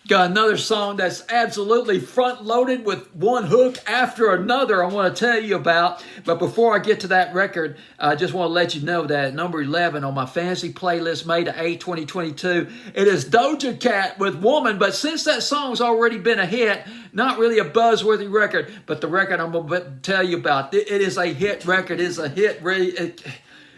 Got another song that's absolutely front-loaded with one hook after another I want to tell you about. But before I get to that record, I just want to let you know that at number 11 on my fantasy playlist, May the 8th, 2022, it is Doja Cat with Woman. But since that song's already been a hit, not really a buzzworthy record, but the record I'm going to tell you about, it is a hit record. It's a hit.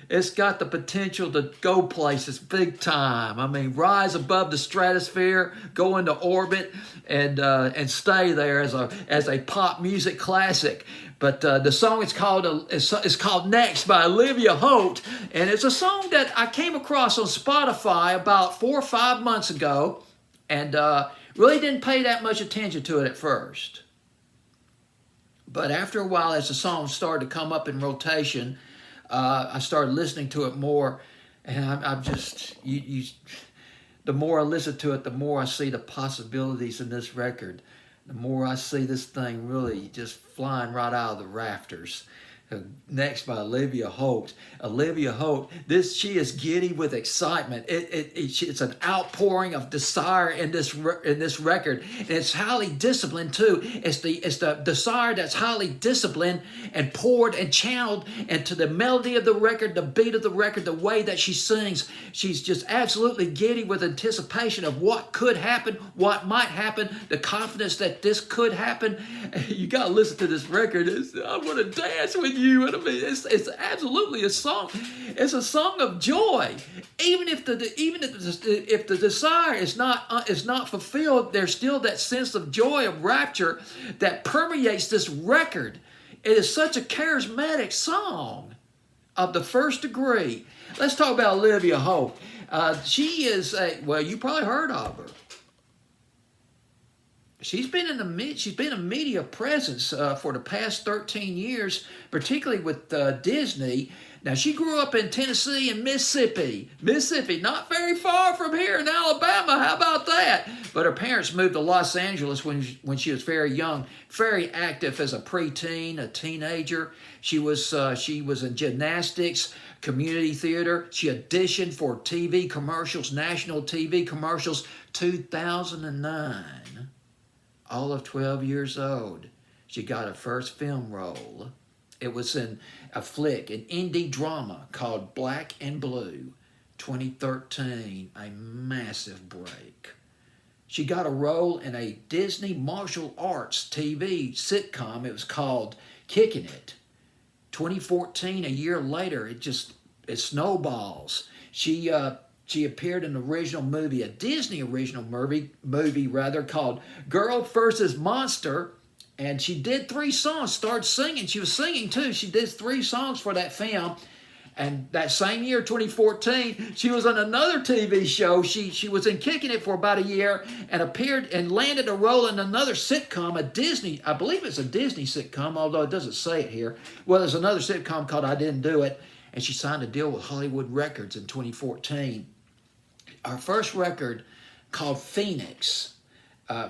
It's got the potential to go places big time. I mean, rise above the stratosphere, go into orbit, and stay there as a pop music classic. But the song is called Next by Olivia Holt, and it's a song that I came across on Spotify about 4 or 5 months ago, and really didn't pay that much attention to it at first. But after a while, as the song started to come up in rotation, I started listening to it more, and I'm just, the more I listen to it, the more I see the possibilities in this record. The more I see this thing really just flying right out of the rafters. Next by Olivia Holt. Olivia Holt, she is giddy with excitement. It's an outpouring of desire in this record, and it's highly disciplined too. It's the desire that's highly disciplined and poured and channeled into the melody of the record, the beat of the record, the way that she sings. She's just absolutely giddy with anticipation of what could happen, what might happen, the confidence that this could happen. You got to listen to this record. I want to dance with you. And I mean, it's absolutely a song. It's a song of joy. Even if the desire is not fulfilled, there's still that sense of joy, of rapture that permeates this record. It is such a charismatic song of the first degree. Let's talk about Olivia Holt. She is you probably heard of her. She's been a media presence for the past 13 years, particularly with Disney. Now, she grew up in Tennessee and Mississippi, not very far from here in Alabama. How about that? But her parents moved to Los Angeles when she was very young, very active as a preteen, a teenager. She was in gymnastics, community theater. She auditioned for TV commercials, national TV commercials, 2009. All of 12 years old, she got her first film role. It was in a flick, an indie drama called Black and Blue, 2013, a massive break. She got a role in a Disney martial arts TV sitcom. It was called Kicking It. 2014, a year later, it snowballs. She appeared in an original movie, a Disney original movie called Girl vs. Monster, and she did 3 songs, started singing. She was singing too. She did 3 songs for that film, and that same year, 2014, she was on another TV show. She was in Kicking It for about a year and appeared and landed a role in another sitcom, I believe it's a Disney sitcom, although it doesn't say it here. Well, there's another sitcom called I Didn't Do It, and she signed a deal with Hollywood Records in 2014. Our first record called Phoenix,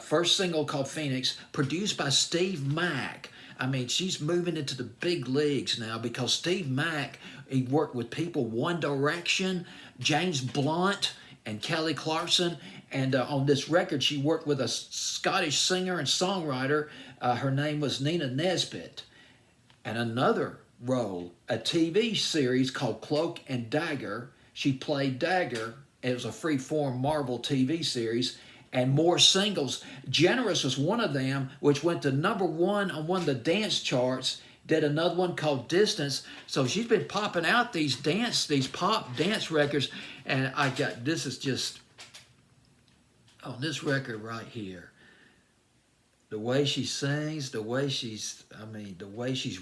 first single called Phoenix, produced by Steve Mack. I mean, she's moving into the big leagues now because Steve Mack, he worked with people One Direction, James Blunt, and Kelly Clarkson. And on this record, she worked with a Scottish singer and songwriter. Her name was Nina Nesbitt. And another role, a TV series called Cloak and Dagger. She played Dagger. It was a free-form Marvel TV series, and more singles. Generous was one of them, which went to number 1 on one of the dance charts. Did another one called Distance. So she's been popping out these pop dance records, and this is just on this record right here. The way she sings, the way she's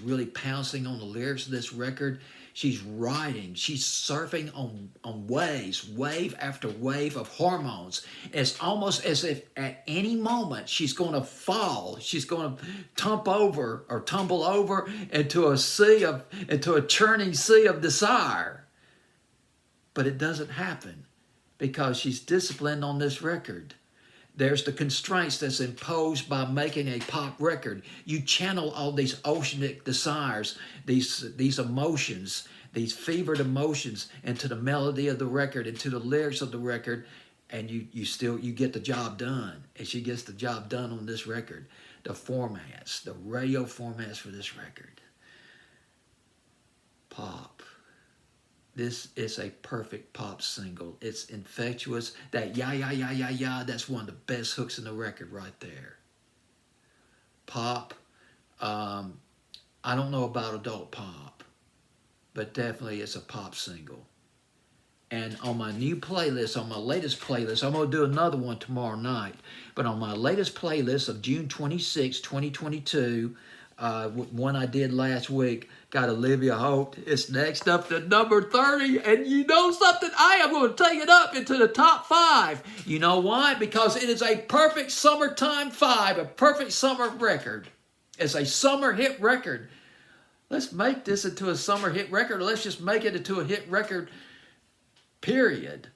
really pouncing on the lyrics of this record. She's riding, she's surfing on waves, wave after wave of hormones. It's almost as if at any moment she's going to fall. She's going to tumble over into a churning sea of desire. But it doesn't happen because she's disciplined on this record. There's the constraints that's imposed by making a pop record. You channel all these oceanic desires, these emotions, these fevered emotions into the melody of the record, into the lyrics of the record, and you get the job done, and she gets the job done on this record. The formats, the radio formats for this record. Pop. This is a perfect pop single. It's infectious. That ya ya ya ya ya, that's one of the best hooks in the record right there. Pop. I don't know about adult pop, but definitely it's a pop single. And on my new playlist, on my latest playlist, I'm going to do another one tomorrow night. But on my latest playlist of June 26, 2022, one I did last week, got Olivia Holt. It's next up to number 30. And you know something? I am going to take it up into the top 5. You know why? Because it is a perfect summertime 5, a perfect summer record. It's a summer hit record. Let's make this into a summer hit record, or let's just make it into a hit record. Period.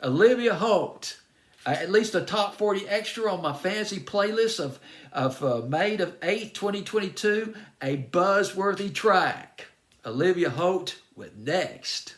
Olivia Holt, at least a top 40 extra on my fancy playlist of May 8th, 2022, a Buzzworthy track. Olivia Holt with Next.